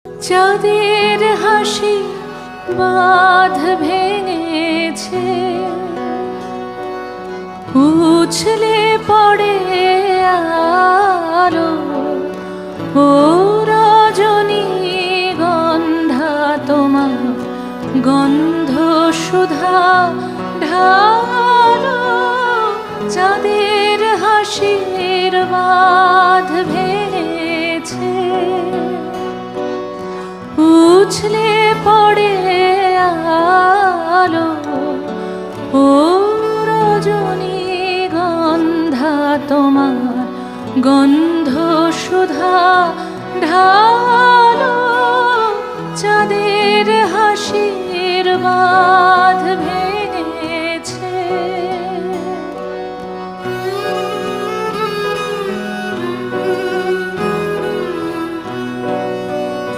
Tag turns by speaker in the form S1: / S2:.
S1: চাঁদের হাসি বাঁধ ভেঙেছে, উছলে পড়ে আলো। ও রজনী গন্ধা তোমার গন্ধ সুধা ঢালো। চাঁদের হাসির বাঁধ ভেঙেছে, উছলে পড়ে আলো। ও রজনী গন্ধা তোমার গন্ধ সুধা ঢালো। চাঁদের হাসির বাঁধ